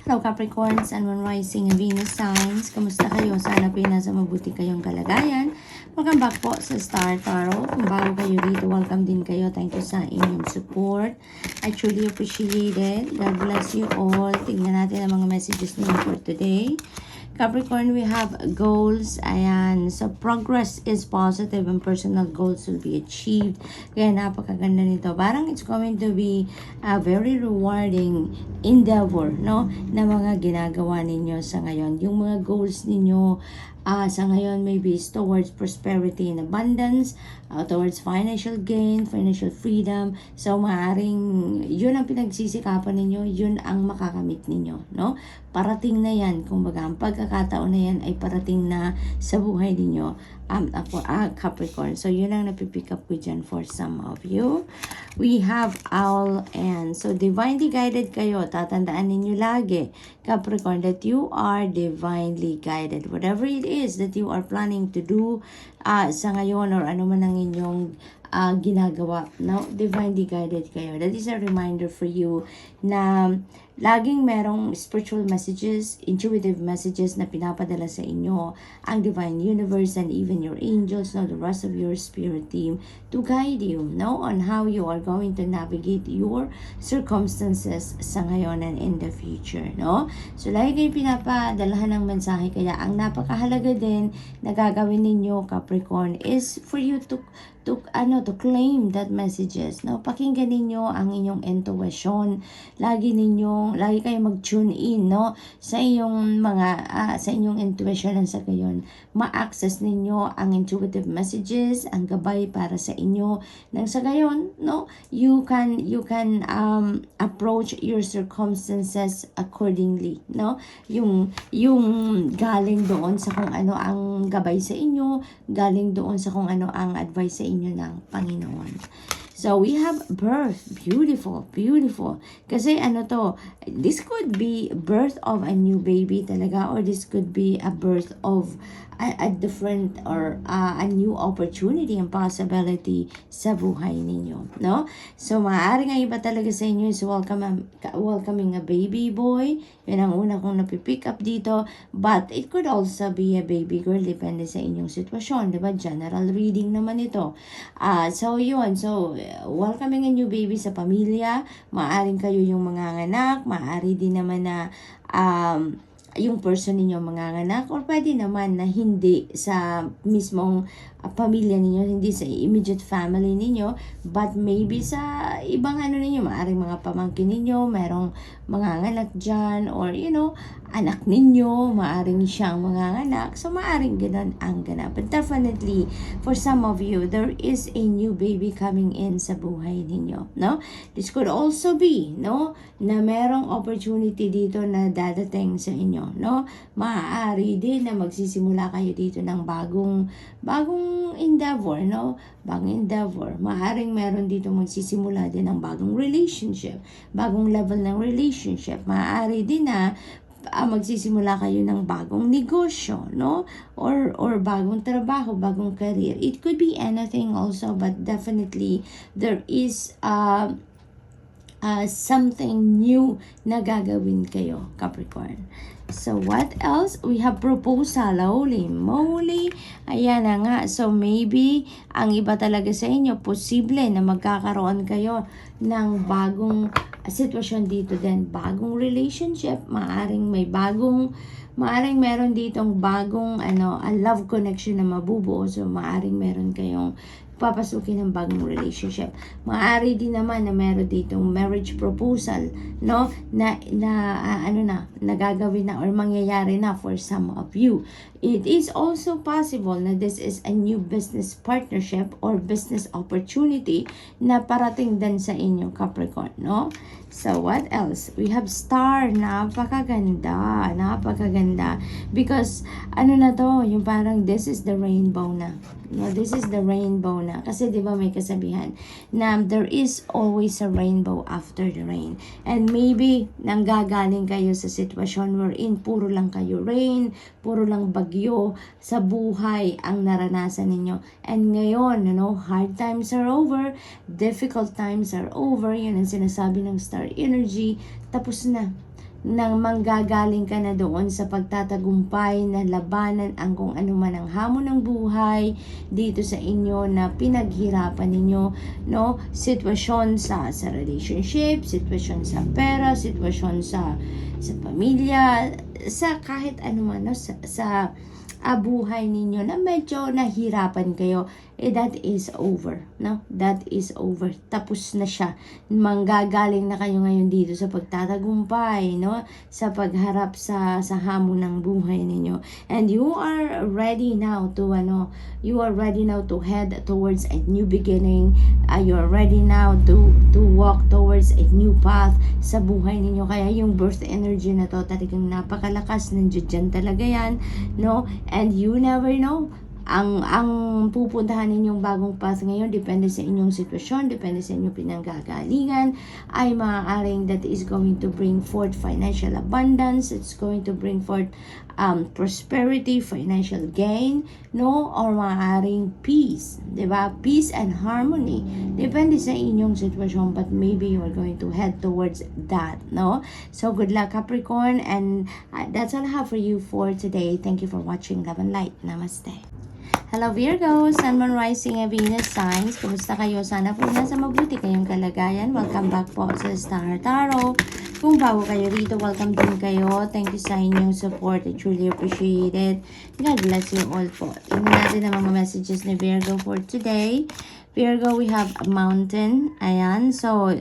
Hello Capricorn, Sun, Moon, Rising, and Venus signs. Kamusta kayo? Sana po nasa mabuti kayong kalagayan. Welcome back po sa Star Tarot. Kung bago kayo dito, welcome din kayo. Thank you sa inyong support. I truly appreciate it. God bless you all. Tingnan natin ang mga messages niyo for today. Capricorn, we have goals. Ayan. So, progress is positive and personal goals will be achieved. Kaya napakaganda nito. Parang it's going to be a very rewarding endeavor, no? Na mga ginagawa ninyo sa ngayon. Yung mga goals ninyo sa ngayon maybe is towards prosperity and abundance, towards financial gain, financial freedom. So, maaaring yun ang pinagsisikapan ninyo, yun ang makakamit ninyo, no? Parating na yan, kumbaga, ang pagkakataon na yan ay parating na sa buhay ninyo, Capricorn. So, yun ang napipick up ko dyan for some of you. We have Owl, and so divinely guided kayo. Tatandaan ninyo lagi, Capricorn, that you are divinely guided. Whatever it is that you are planning to do sa ngayon or ano man ang inyong ginagawa, no? Divinely guided kayo. That is a reminder for you na laging merong spiritual messages, intuitive messages na pinapadala sa inyo ang divine universe and even your angels, no, the rest of your spirit team to guide you, no, on how you are going to navigate your circumstances sa ngayon and in the future, no. So lagi kayo pinapadalahan ng mensahe, kaya ang napakahalaga din na gagawin ninyo, Capricorn, is for you to claim that messages, no. Pakinggan ninyo ang inyong intuition. Lagi kayo mag-tune in, no, sa iyong mga sa inyong intuition, and sa gayon ma-access ninyo ang intuitive messages, ang gabay para sa inyo, nang sa gayon, no, you can approach your circumstances accordingly, no. Yung galing doon sa kung ano ang gabay sa inyo, galing doon sa kung ano ang advice sa inyo ng Panginoon. So, we have birth. Beautiful, beautiful. Kasi this could be birth of a new baby talaga, or this could be a birth of a different or a new opportunity and possibility sa buhay ninyo, no? So, maaaring nga iba talaga sa inyo is welcoming a baby boy. Yun ang una kong napipick up dito. But it could also be a baby girl, depende sa inyong sitwasyon, diba? General reading naman ito. So, yun. So, welcoming a new baby sa pamilya. Maaaring kayo yung manganganak. Maaari din naman na yung person ninyo manganganak, or pwede naman na hindi sa mismong pamilya ninyo, hindi sa immediate family ninyo, but maybe sa ibang ninyo, maaaring mga pamangkin ninyo, merong manganganak dyan, or anak ninyo, maaaring siyang manganganak. So, maaaring ganun ang ganap. But definitely, for some of you, there is a new baby coming in sa buhay ninyo, no? This could also be, no, na merong opportunity dito na dadating sa inyo, no? Maaari din na magsisimula kayo dito ng bagong endeavor, no? Bagong endeavor. Maaaring meron dito magsisimula din ng bagong relationship, bagong level ng relationship. Maaari din na magsisimula kayo ng bagong negosyo, no? Or bagong trabaho, bagong career. It could be anything also, but definitely there is something new na gagawin kayo, Capricorn. So, what else? We have proposal. Holy moly. Ayan na nga. So, maybe, ang iba talaga sa inyo, posible na magkakaroon kayo ng bagong sitwasyon dito din. Bagong relationship. Maaring meron ditong bagong, a love connection na mabubuo. So, maaring meron kayong papasukin ng bagong relationship. Maaari din naman na meron ditong marriage proposal, no, na nagagawin na or mangyayari na for some of you. It is also possible na this is a new business partnership or business opportunity na parating din sa inyo, Capricorn, no? So, what else? We have star. Napakaganda. Because, yung parang this is the rainbow na. No, this is the rainbow na. Kasi, di ba may kasabihan na there is always a rainbow after the rain. And maybe, nanggagaling kayo sa sitwasyon wherein puro lang kayo rain, puro lang bagyo sa buhay ang naranasan ninyo. And ngayon, hard times are over, difficult times are over. Yun ang sinasabi ng star energy. Tapos na. nang manggagaling ka na doon sa pagtatagumpay na labanan ang kung ano man ang hamon ng buhay dito sa inyo na pinaghirapan ninyo, no? Sitwasyon sa relationship, sitwasyon sa pera, sitwasyon sa pamilya, sa kahit ano man, no? sa buhay ninyo na medyo nahirapan kayo, that is over, no? That is over. Tapos na siya. Manggagaling na kayo ngayon dito sa pagtatagumpay, no? Sa pagharap sa hamon ng buhay ninyo. And you are ready now to head towards a new beginning. You are ready now to walk towards a new path sa buhay ninyo. Kaya yung birth energy na to, talagang napakalakas, nandiyan dyan talaga yan, no? And you never know, ang pupuntahan ninyong bagong path ngayon, depende sa inyong sitwasyon, depende sa inyong pinanggagalingan, ay maaaring that is going to bring forth financial abundance, it's going to bring forth prosperity, financial gain, no? Or maaaring peace, diba? Peace and harmony, depende sa inyong sitwasyon, but maybe you are going to head towards that, no? So good luck, Capricorn, and that's all I have for you for today. Thank you for watching Love and Light. Namaste. Hello Virgo, Sun, Moon, Rising, and Venus signs. Kumusta kayo? Sana po nasa mabuti kayong kalagayan. Welcome back po sa Star Tarot. Kung bago kayo rito, welcome din kayo. Thank you sa inyong support. I truly appreciate it. God bless you all po. Tingnan natin ang mga messages ni Virgo for today. Virgo, we have a mountain. Ayan. So,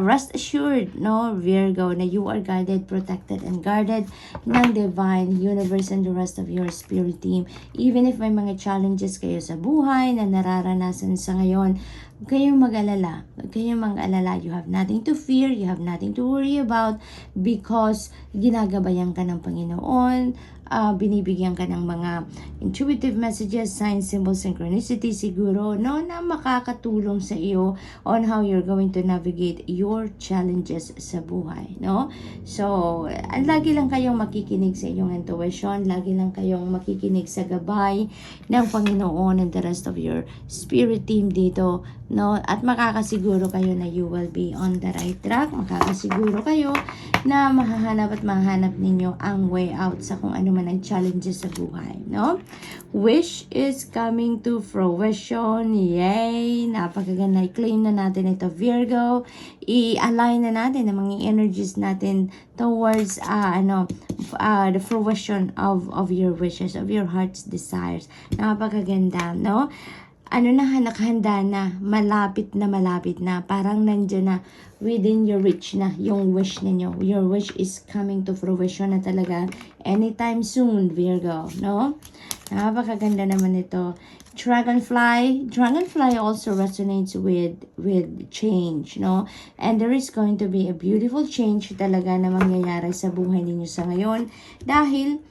rest assured, no, Virgo, na you are guided, protected, and guarded ng divine universe and the rest of your spirit team. Even if may mga challenges kayo sa buhay na nararanasan sa ngayon, huwag kayong mag-alala. Huwag kayong mag-alala. You have nothing to fear. You have nothing to worry about because ginagabayan ka ng Panginoon. Binibigyan ka ng mga intuitive messages, signs, symbols, synchronicity siguro, no, na makakatulong sa iyo on how you're going to navigate your challenges sa buhay, no? So, lagi lang kayong makikinig sa iyong intuition, lagi lang kayong makikinig sa gabay ng Panginoon and the rest of your spirit team dito, no? At makakasiguro kayo na you will be on the right track. Makakasiguro kayo na mahahanap ninyo ang way out sa kung ano man ang challenges sa buhay, no? Wish is coming to fruition. Yay! Napakaganda. I-claim na natin ito, Virgo. I-align na natin ang mga energies natin towards the fruition of your wishes, of your heart's desires. Napakaganda, no? Nakahanda na, malapit na, parang nandiyan na, within your reach na, yung wish ninyo. Your wish is coming to fruition na talaga, anytime soon, Virgo, no? Napakaganda naman ito. Dragonfly also resonates with change, no? And there is going to be a beautiful change talaga na mangyayari sa buhay ninyo sa ngayon, dahil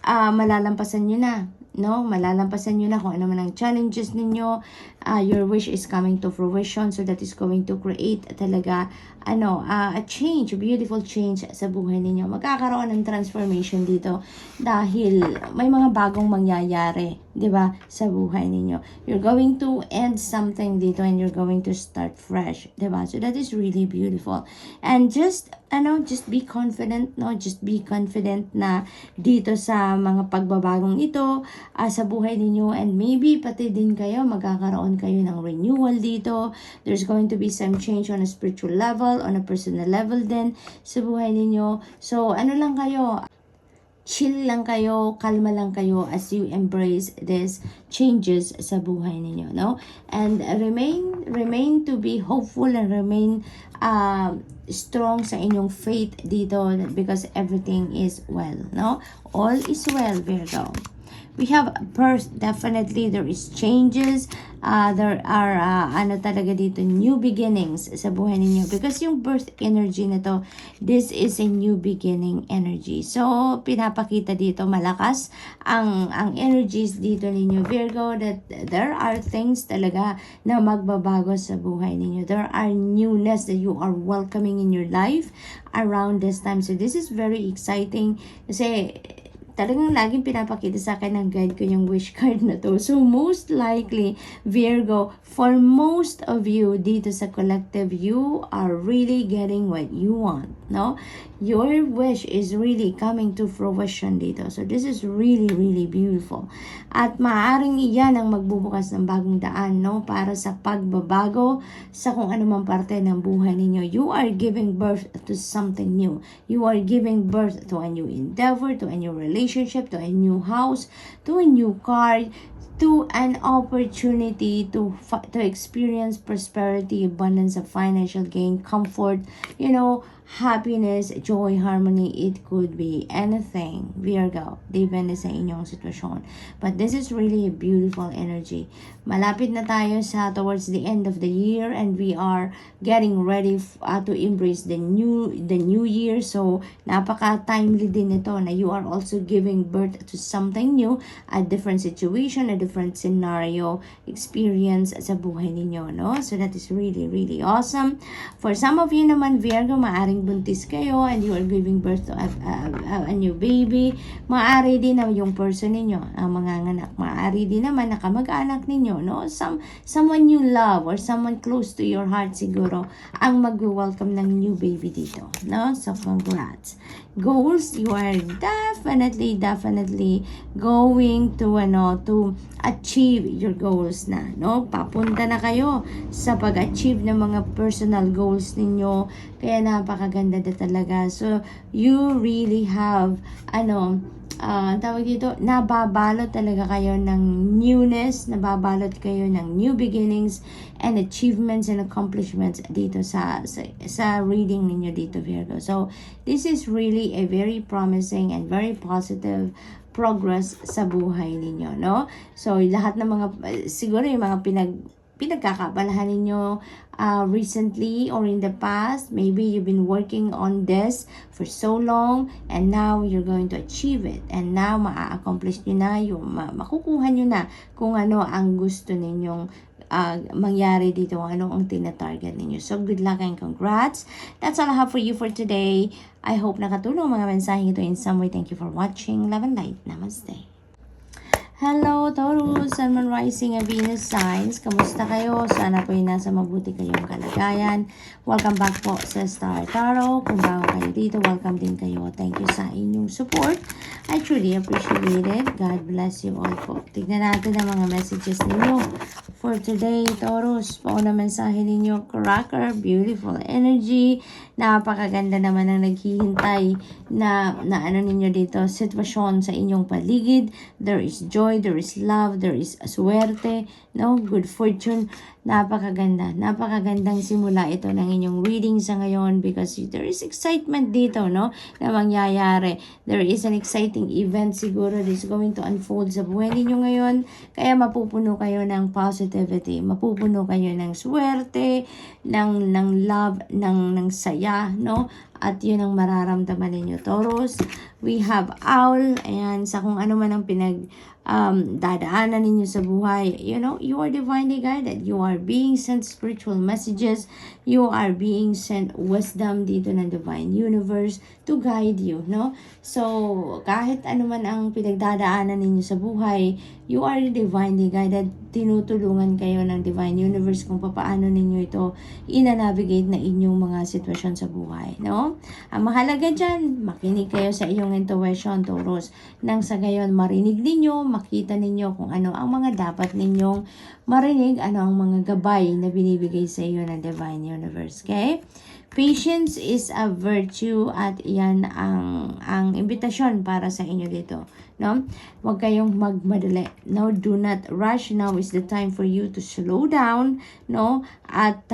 malalampasan nyo na, no? Malalampasan nyo na kung ano man ang challenges ninyo. Your wish is coming to fruition, so that is going to create talaga a change, a beautiful change sa buhay ninyo. Magkakaroon ng transformation dito dahil may mga bagong mangyayari, 'di ba, sa buhay ninyo. You're going to end something dito and you're going to start fresh, 'di ba? So that is really beautiful. And just be confident, no? Just be confident na dito sa mga pagbabagong ito sa buhay ninyo, and maybe pati din kayo magkakaroon kayo ng renewal dito. There's going to be some change on a spiritual level, on a personal level din sa buhay ninyo. So lang kayo, chill lang kayo, kalma lang kayo as you embrace these changes sa buhay ninyo, no? And remain to be hopeful and remain strong sa inyong faith dito, because everything is well, no? All is well, Virgo. We have birth, definitely there is changes, there are talaga dito new beginnings sa buhay ninyo, because yung birth energy na to, this is a new beginning energy. So pinapakita dito malakas ang energies dito ninyo, Virgo, that there are things talaga na magbabago sa buhay ninyo. There are newness that you are welcoming in your life around this time. So this is very exciting kasi talagang laging pinapakita sa akin ng guide ko yung wish card na to. So, most likely, Virgo, for most of you dito sa collective, you are really getting what you want, no? Your wish is really coming to fruition dito. So this is really, really beautiful. At maaaring iyan ang magbubukas ng bagong daan, no? Para sa pagbabago sa kung anumang parte ng buhay ninyo. You are giving birth to something new. You are giving birth to a new endeavor, to a new relationship, to a new house, to a new car, to an opportunity to experience prosperity, abundance of financial gain, comfort, happiness, joy, harmony. It could be anything, Virgo. Depende sa inyong sitwasyon. But this is really a beautiful energy. Malapit na tayo sa towards the end of the year, and we are getting ready to embrace the new year. So napaka-timely din ito na you are also giving birth to something new, a different situation, a different scenario, experience sa buhay ninyo, no? So that is really, really awesome. For some of you naman, Virgo, maaring buntis kayo and you are giving birth to a new baby. Maaari din na yung person ninyo ang manganganak. Maaari din naman na kamag-anak ninyo, no? Someone you love or someone close to your heart siguro ang mag-welcome ng new baby dito, no? So congrats. Goals, you are definitely going to achieve your goals na, no? Papunta na kayo sa pag-achieve ng mga personal goals ninyo. Kaya napakaganda na talaga. So you really have tawag dito, nababalot talaga kayo ng newness, nababalot kayo ng new beginnings and achievements and accomplishments dito sa reading ninyo dito, Virgo. So this is really a very promising and very positive progress sa buhay ninyo, no? So lahat ng mga siguro yung mga pinagkakabalahan ninyo recently or in the past, maybe you've been working on this for so long and now you're going to achieve it, and now ma-accomplish nyo na yung makukuha nyo na kung ano ang gusto ninyong mangyari dito, ano ang tina-target ninyo. So good luck and congrats. That's all I have for you for today. I hope nakatulong mga mensaheng ito in some way. Thank you for watching. Love and light. Namaste. Hello, Taurus, Sun, Moon, Rising, and Venus signs. Kamusta kayo? Sana po nasa mabuti kayong kalagayan. Welcome back po sa Star Tarot. Kung bago kayo dito, welcome din kayo. Thank you sa inyong support. I truly appreciate it. God bless you all po. Tignan natin ang mga messages ninyo for today, Taurus. Pauna mensahe ninyo, Cracker, beautiful energy. Napakaganda naman ang naghihintay na ano ninyo dito, sitwasyon sa inyong paligid. There is joy, there is love, there is suwerte, no? Good fortune. Napakagandang simula ito ng inyong reading sa ngayon because there is excitement dito, no? Na mangyayari. There is an exciting event siguro that is going to unfold sa buhay ninyo ngayon. Kaya mapupuno kayo ng positivity. Mapupuno kayo ng suwerte, ng love, ng saya, no? At yun ang mararamdaman ninyo, Taurus. We have Owl. Ayan, sa kung ano man ang dadaanan ninyo sa buhay. You are divinely guided. You are being sent spiritual messages. You are being sent wisdom dito ng divine universe to guide you, no? So, kahit ano man ang pinagdadaanan ninyo sa buhay, you are divinely guided. Tinutulungan kayo ng divine universe kung paano ninyo ito ina-navigate na inyong mga sitwasyon sa buhay, no? Ang mahalaga dyan, makinig kayo sa iyong intuition, Taurus. Nang sa gayon, marinig ninyo, makita ninyo kung ano ang mga dapat ninyong marinig, ano ang mga gabay na binibigay sa iyo ng divine universe, okay? Patience is a virtue at iyan ang imbitasyon para sa inyo dito, no? Huwag kayong magmadali, no? Do not rush. Now is the time for you to slow down, no? At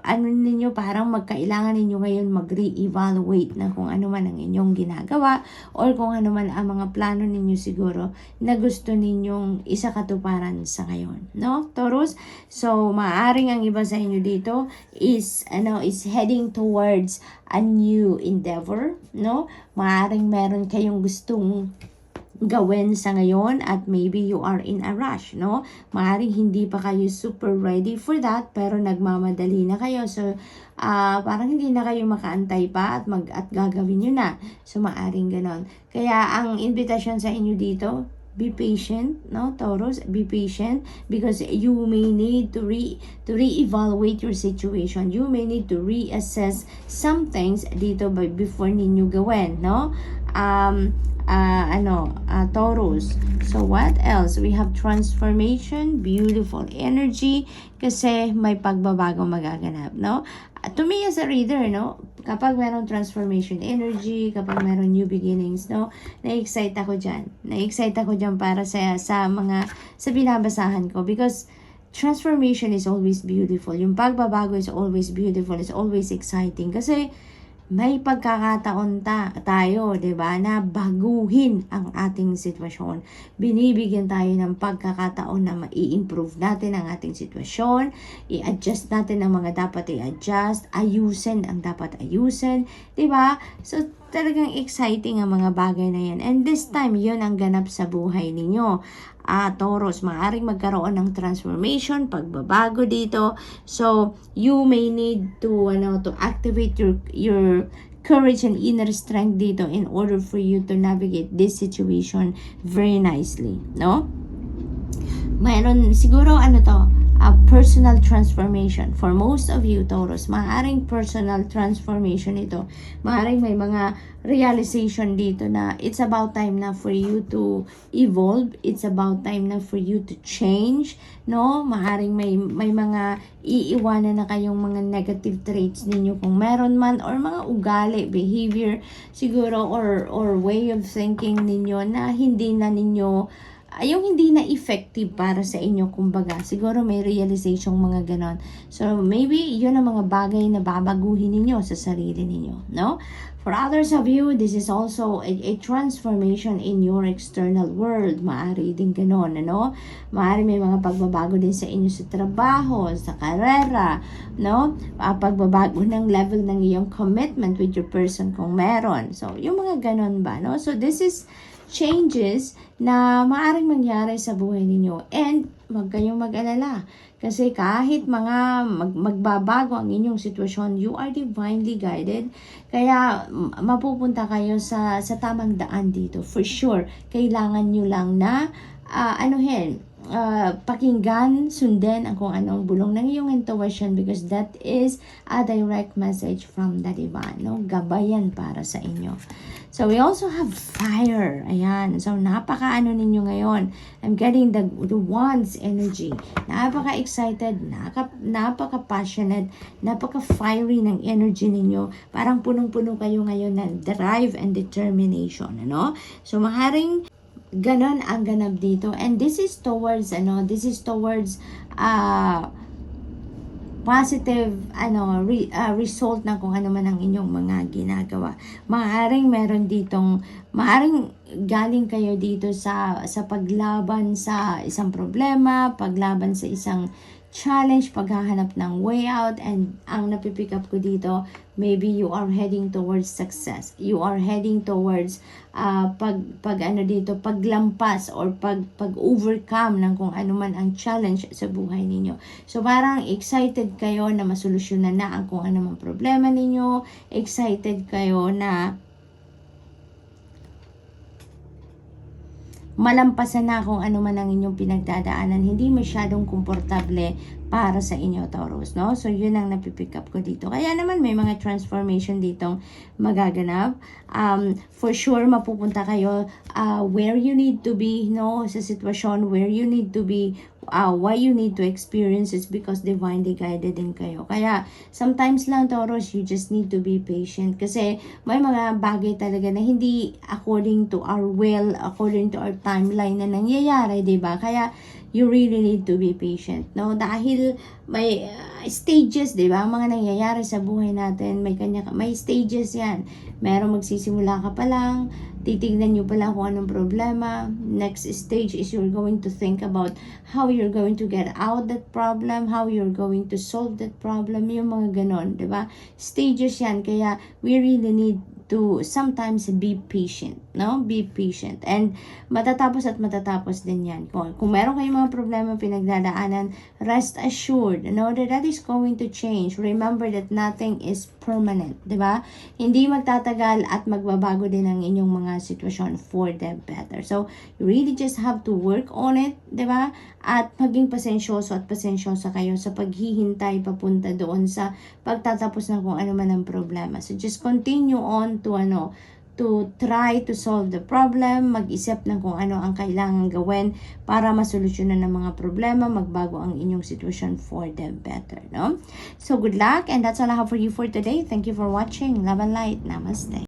ninyo, parang magkailangan ninyo ngayon mag-re-evaluate na kung ano man ang inyong ginagawa or kung ano man ang mga plano ninyo siguro na gusto ninyong isakatuparan sa ngayon, no, Taurus? So maaring ang iba sa inyo dito is heading towards a new endeavor, no? Maaring meron kayong gustong gawin sa ngayon at maybe you are in a rush, no? Maaring hindi pa kayo super ready for that pero nagmamadali na kayo. So parang hindi na kayo makaantay pa at gagawin nyo na. So maaring ganon. Kaya ang invitation sa inyo dito, be patient, no, Taurus, be patient because you may need to reevaluate your situation. You may need to reassess some things dito before ninyo gawin, no? Taurus. So what else? We have transformation, beautiful energy kasi may pagbabago magaganap, no? To me as a reader, no, kapag merong transformation energy, kapag merong new beginnings, no, na-excite ako dyan. Na-excite ako dyan para sa binabasahan ko because transformation is always beautiful. Yung pagbabago is always beautiful, is always exciting kasi may pagkakataon tayo, 'di ba, na baguhin ang ating sitwasyon. Binibigyan tayo ng pagkakataon na mai-improve natin ang ating sitwasyon, i-adjust natin ang mga dapat i-adjust, ayusin ang dapat ayusin, 'di ba? So talagang exciting ang mga bagay na yan. And this time, yun ang ganap sa buhay ninyo. Taurus, maaaring magkaroon ng transformation, pagbabago dito. So, you may need to activate your courage and inner strength dito in order for you to navigate this situation very nicely, no? Mayroon siguro a personal transformation. For most of you, Taurus, maaaring personal transformation ito. Maaaring may mga realization dito na it's about time na for you to evolve. It's about time na for you to change. No? Maaaring may mga iiwanan na kayong mga negative traits ninyo kung meron man, or mga ugali, behavior siguro, or way of thinking ninyo na hindi na ninyo yung hindi na effective para sa inyo, kumbaga. Siguro may realization mga ganon. So, maybe yun ang mga bagay na babaguhin ninyo sa sarili ninyo, no? For others of you, this is also a transformation in your external world. Maari din ganon, ano? Maari may mga pagbabago din sa inyo sa trabaho, sa karera, no? Pagbabago ng level ng iyong commitment with your person kung meron. So, yung mga ganon ba, no? So, this is changes na maaring mangyari sa buhay ninyo. And huwag kayong mag-alala. Kasi kahit magbabago ang inyong sitwasyon, you are divinely guided. Kaya mapupunta kayo sa tamang daan dito. For sure, kailangan nyo lang na pakinggan, sundin ang kung anong bulong ng iyong intuition because that is a direct message from the divine. No? Gabayan para sa inyo. So, we also have fire. Ayan. So, napaka-ano ninyo ngayon. I'm getting the Wands energy. Napaka-excited, napaka-passionate, napaka-fiery ng energy ninyo. Parang punong-puno kayo ngayon ng drive and determination. Ano? So, maaaring ganon ang ganap dito. And this is towards positive result na kung ano man ang inyong mga ginagawa. Maaring galing kayo dito sa paglaban sa isang problema, paglaban sa isang challenge, paghahanap ng way out, and ang napipick up ko dito, maybe you are heading towards success. You are heading towards paglampas or pag-overcome ng kung ano man ang challenge sa buhay ninyo. So parang excited kayo na masolusyonan na ang kung ano man problema ninyo. Excited kayo na malampasan na kung ano man ang inyong pinagdadaanan, hindi masyadong komportable para sa inyo, Taurus, no? So, yun ang napipick up ko dito. Kaya naman, may mga transformation ditong magaganap. For sure, mapupunta kayo where you need to be, no? Sa sitwasyon where you need to be, why you need to experience is because divinely guided din kayo. Kaya, sometimes lang, Taurus, you just need to be patient. Kasi, may mga bagay talaga na hindi according to our will, according to our timeline na nangyayari, diba? Kaya, you really need to be patient, no? Dahil may stages, di ba? Ang mga nangyayari sa buhay natin, may stages yan. Merong magsisimula ka pa lang, titignan nyo pala kung anong problema. Next stage is you're going to think about how you're going to get out that problem, how you're going to solve that problem, yung mga ganon, di ba? Stages yan, kaya we really need to sometimes be patient, no? Be patient. And matatapos din yan. Kung meron kayong mga problema pinagdadaanan, rest assured, know that is going to change. Remember that nothing is permanent, di ba? Hindi magtatagal at magbabago din ang inyong mga sitwasyon for the better. So, you really just have to work on it, di ba? At maging pasensyoso at pasensyosa kayo sa paghihintay papunta doon sa pagtatapos ng kung ano man ang problema. So, just continue on to try to solve the problem, mag-isip ng kung ano ang kailangan gawin para masolusyonan ng mga problema, magbago ang inyong sitwasyon for the better, no? So, good luck, and that's all I have for you for today. Thank you for watching. Love and light. Namaste.